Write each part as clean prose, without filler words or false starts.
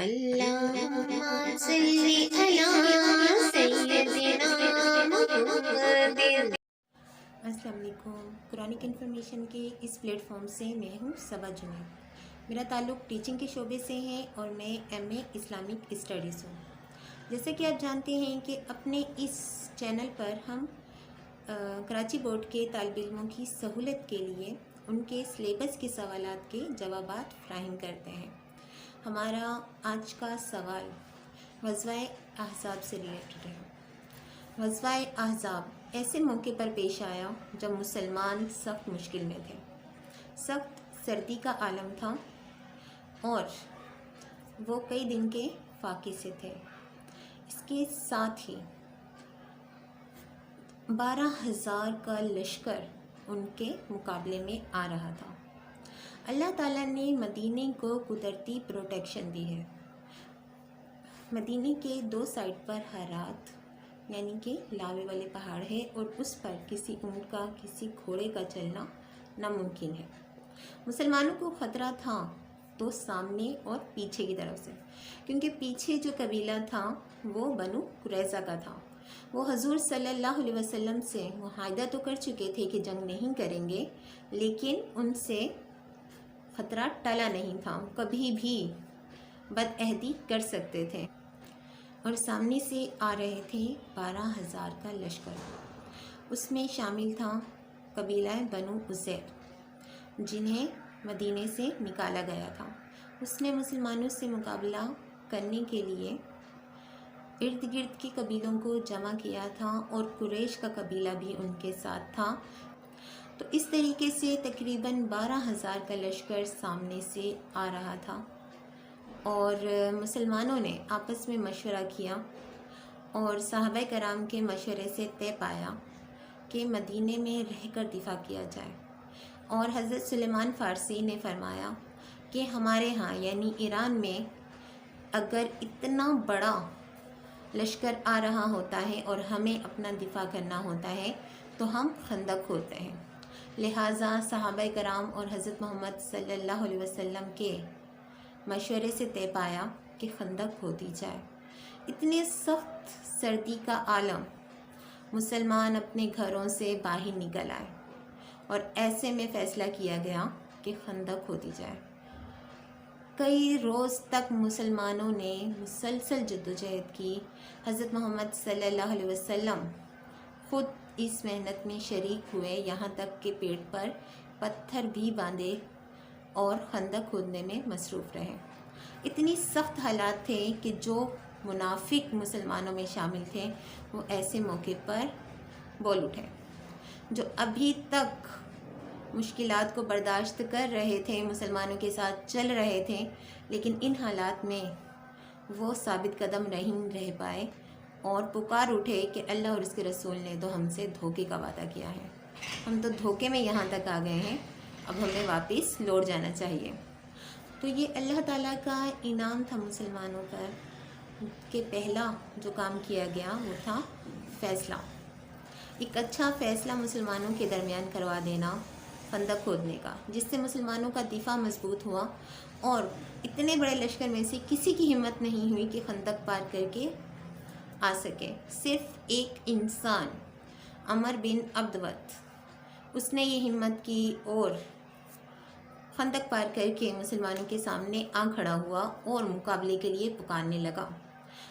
اللہم صلی علی سیدنا محمد۔ السلام علیکم۔ قرآنک انفارمیشن کے اس پلیٹ فارم سے میں ہوں صبا جنید۔ میرا تعلق ٹیچنگ کے شعبے سے ہے اور میں ایم اے اسلامک اسٹڈیز ہوں۔ جیسے کہ آپ جانتے ہیں کہ اپنے اس چینل پر ہم کراچی بورڈ کے طالب علموں کی سہولت کے لیے ان کے سلیبس کے سوالات کے جوابات فراہم کرتے ہیں۔ ہمارا آج کا سوال غزوہ احزاب سے ریلیٹڈ ہے۔ غزوہ احزاب ایسے موقع پر پیش آیا جب مسلمان سخت مشکل میں تھے، سخت سردی کا عالم تھا اور وہ کئی دن کے فاقے سے تھے۔ اس کے ساتھ ہی 12,000 کا لشکر ان کے مقابلے میں آ رہا تھا۔ اللہ تعالیٰ نے مدینے کو قدرتی پروٹیکشن دی ہے۔ مدینے کے 2 سائڈ پر ہرات یعنی کہ لاوے والے پہاڑ ہے اور اس پر کسی اونٹ کا کسی گھوڑے کا چلنا ناممکن ہے۔ مسلمانوں کو خطرہ تھا تو سامنے اور پیچھے کی طرف سے، کیونکہ پیچھے جو قبیلہ تھا وہ بنو قریظہ کا تھا۔ وہ حضور صلی اللہ علیہ وسلم سے معاہدہ تو کر چکے تھے کہ جنگ نہیں کریں گے، لیکن ان سے خطرہ ٹلا نہیں تھا، کبھی بھی بدعہدی کر سکتے تھے۔ اور سامنے سے آ رہے تھے 12,000 کا لشکر۔ اس میں شامل تھا قبیلہ بنو عزیر جنہیں مدینے سے نکالا گیا تھا۔ اس نے مسلمانوں سے مقابلہ کرنے کے لیے ارد گرد کے قبیلوں کو جمع کیا تھا اور قریش کا قبیلہ بھی ان کے ساتھ تھا۔ تو اس طریقے سے تقریباً 12,000 کا لشکر سامنے سے آ رہا تھا اور مسلمانوں نے آپس میں مشورہ کیا اور صحابہ کرام کے مشورے سے طے پایا کہ مدینے میں رہ کر دفاع کیا جائے۔ اور حضرت سلیمان فارسی نے فرمایا کہ ہمارے ہاں یعنی ایران میں اگر اتنا بڑا لشکر آ رہا ہوتا ہے اور ہمیں اپنا دفاع کرنا ہوتا ہے تو ہم خندق ہوتے ہیں۔ لہٰذا صحابہ کرام اور حضرت محمد صلی اللہ علیہ وسلم کے مشورے سے طے پایا کہ خندق ہوتی جائے۔ اتنے سخت سردی کا عالم، مسلمان اپنے گھروں سے باہر نکل آئے اور ایسے میں فیصلہ کیا گیا کہ خندق ہوتی جائے۔ کئی روز تک مسلمانوں نے مسلسل جدوجہد کی۔ حضرت محمد صلی اللہ علیہ وسلم خود اس محنت میں شریک ہوئے، یہاں تک کہ پیٹ پر پتھر بھی باندھے اور خندق کھودنے میں مصروف رہے۔ اتنی سخت حالات تھے کہ جو منافق مسلمانوں میں شامل تھے وہ ایسے موقع پر بول اٹھے۔ جو ابھی تک مشکلات کو برداشت کر رہے تھے، مسلمانوں کے ساتھ چل رہے تھے، لیکن ان حالات میں وہ ثابت قدم نہیں رہ پائے اور پکار اٹھے کہ اللہ اور اس کے رسول نے تو ہم سے دھوکے کا وعدہ کیا ہے، ہم تو دھوکے میں یہاں تک آ گئے ہیں، اب ہمیں واپس لوٹ جانا چاہیے۔ تو یہ اللہ تعالیٰ کا انعام تھا مسلمانوں پر کہ پہلا جو کام کیا گیا وہ تھا فیصلہ، ایک اچھا فیصلہ مسلمانوں کے درمیان کروا دینا خندق کھودنے کا، جس سے مسلمانوں کا دفاع مضبوط ہوا اور اتنے بڑے لشکر میں سے کسی کی ہمت نہیں ہوئی کہ خندق پار کر کے آ سکے۔ صرف ایک انسان عمر بن عبدود، اس نے یہ ہمت کی اور خندق پار کر کے مسلمانوں کے سامنے آ کھڑا ہوا اور مقابلے کے لیے پکارنے لگا۔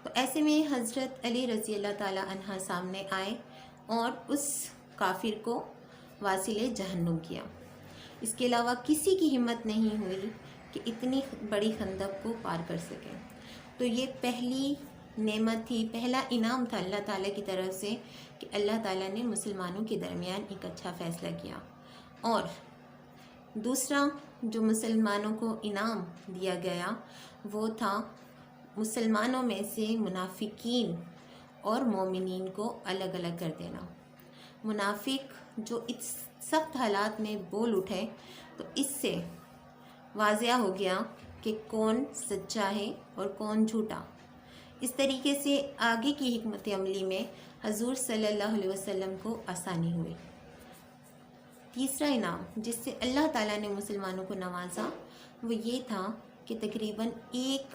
تو ایسے میں حضرت علی رضی اللہ تعالیٰ عنہ سامنے آئے اور اس کافر کو واصل جہنم کیا۔ اس کے علاوہ کسی کی ہمت نہیں ہوئی کہ اتنی بڑی خندق کو پار کر سکے۔ تو یہ پہلی نعمت تھی، پہلا انعام تھا اللہ تعالیٰ کی طرف سے کہ اللہ تعالیٰ نے مسلمانوں کے درمیان ایک اچھا فیصلہ کیا۔ اور دوسرا جو مسلمانوں کو انعام دیا گیا وہ تھا مسلمانوں میں سے منافقین اور مومنین کو الگ الگ کر دینا۔ منافق جو اس سخت حالات میں بول اٹھے تو اس سے واضح ہو گیا کہ کون سچا ہے اور کون جھوٹا۔ اس طریقے سے آگے کی حکمت عملی میں حضور صلی اللہ علیہ وسلم کو آسانی ہوئی۔ تیسرا انعام جس سے اللہ تعالیٰ نے مسلمانوں کو نوازا وہ یہ تھا کہ تقریباً 1